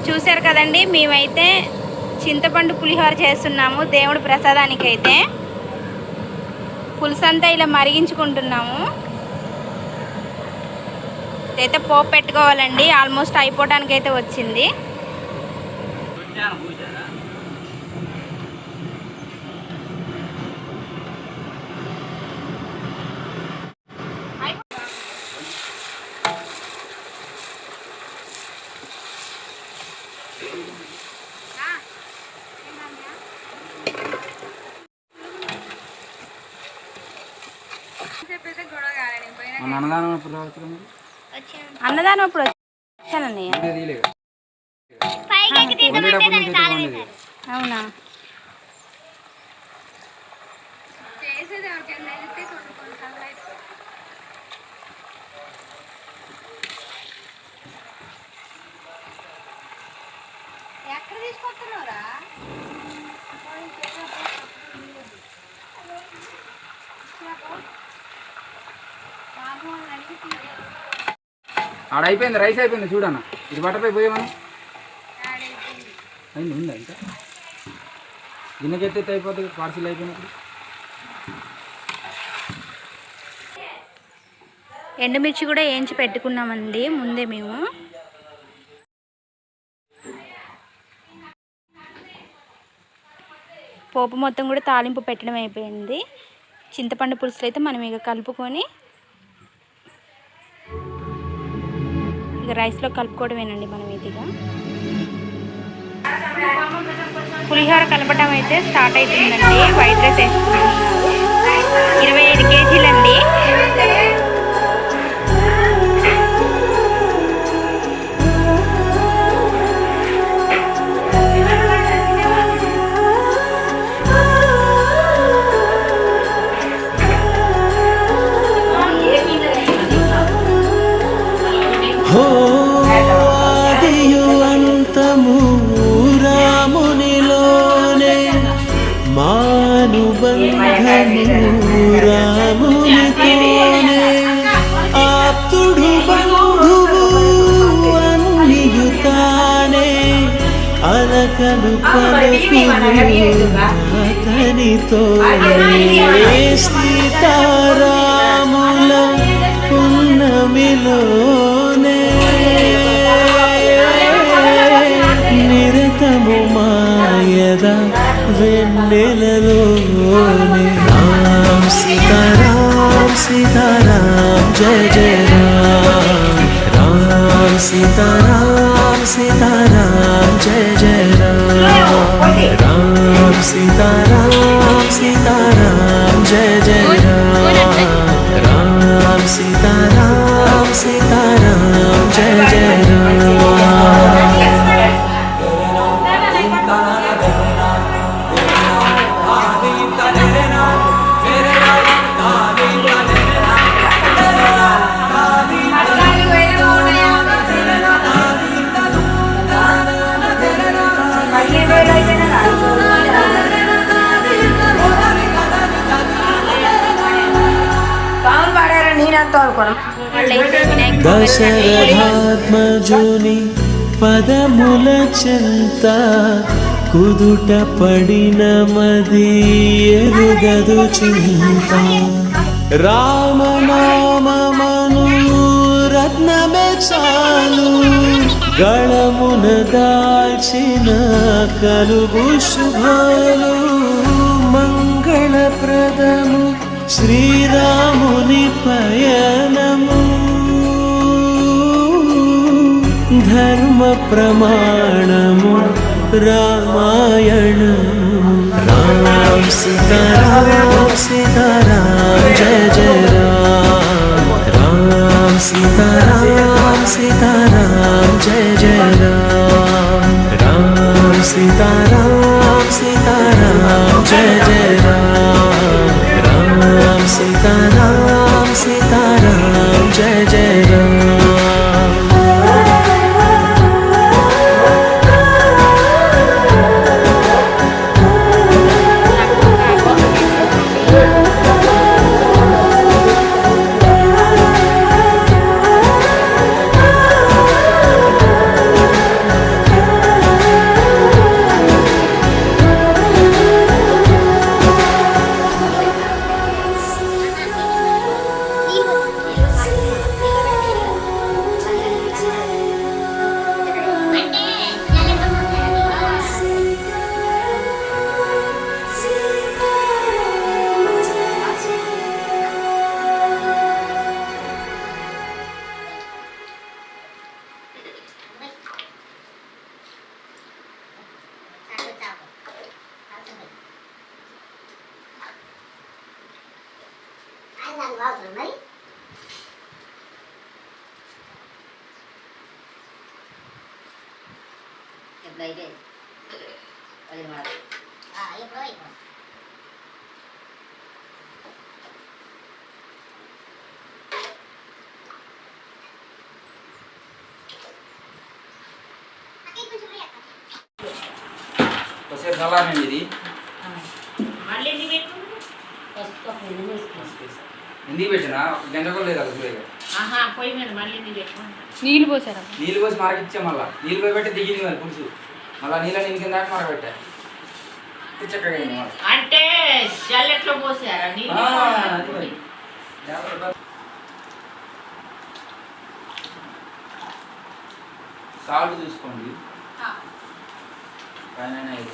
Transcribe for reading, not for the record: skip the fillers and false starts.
చూశారు కదండి, మేమైతే చింతపండు పులిహోర చేస్తున్నాము దేవుడి ప్రసాదానికి. అయితే పులుసంతా ఇలా మరిగించుకుంటున్నాము. అయితే పోపు పెట్టుకోవాలండి. ఆల్మోస్ట్ అయిపోవడానికి అయితే వచ్చింది. అన్నదానం అప్పుడు వచ్చానండి. అవునా? ఎక్కడ తీసుకొస్తున్నారా? ఆడ అయిపోయింది, రైస్ అయిపోయింది చూడన్న. ఇది బట్టపై పోయేమన్నా అయింది, ఉందా ఇంకా గిన్నెకెత్తే అయిపోతుంది పార్సిల్ అయిపోయినప్పుడు. ఎండుమిర్చి కూడా వేయించి పెట్టుకున్నామండి ముందే మేము. పోపు మొత్తం కూడా తాలింపు పెట్టడం అయిపోయింది. చింతపండు పులుసులు అయితే మనం ఇక కలుపుకొని ఇక రైస్లో కలుపుకోవడమేనండి మనం. ఇదిగా పులిహోర కలపటం అయితే స్టార్ట్ అవుతుందండి. వైట్ రైస్ వేసుకున్నాము. 25 కేజీలండి. రామునిలోనే మానుబంధము రామునితోనే ఆప్తుడు బంధువు అన్నియుతానే అలకలు పలుకులు అతనితోనే సీతారాముల పున్నమిలోనే నిరతము మాయద వెన్నెలలోనే రామ్ సీతారాం సీతారాం జయ జయ రామ్ రామ్ సీతారాం సీతారాం జయ జయ రామ్ రామ్ సీతారాం సీతారాం జయ జయ రామ్ రామ్ సీతారాం సీతారాం జయ జయ రామ్. దశరథాత్మజుని పదముల చెంత కుదుట పడిన మది ఎరుగదు చింత రామనామమను రత్నమే చాలు గళమున దాల్చిన కలుగు శుభాలు మంగళప్రదము శ్రీరాముని పయనము ధర్మ ప్రమాణము రామాయణము రామ్ సీతారాం సీతారాం జయ జయ రామ్ రామ్ సీతారాం సీతారాం జయ జయ రామ్ రామ్ సీతారాం సీతారాం జయ జయ రామ్ రామ్ సీతారాం సీతారాం జయ జయ రామ్. తాగుతున్నాం మరి ఎప్పుడైతే అది మాట ఎప్పుడో ఇప్పుడు ఒకసారి చల్లారండి ఇది ఎందుకు పెట్టినా గంట కూడా లేదు అసలు నీళ్ళు పోసారా నీళ్ళు పోసి మరకిచ్చా మళ్ళా నీళ్ళు పోయి పెట్టి దిగింది మరి పులుసు మళ్ళీ నీళ్ళ నేను కింద మరగబెట్టా చక్కగా అయింది మరి. అంటే జల్లెట్లో పోసారా అది మరి. సాల్ట్ చూసుకోండి పైన నీళ్ళు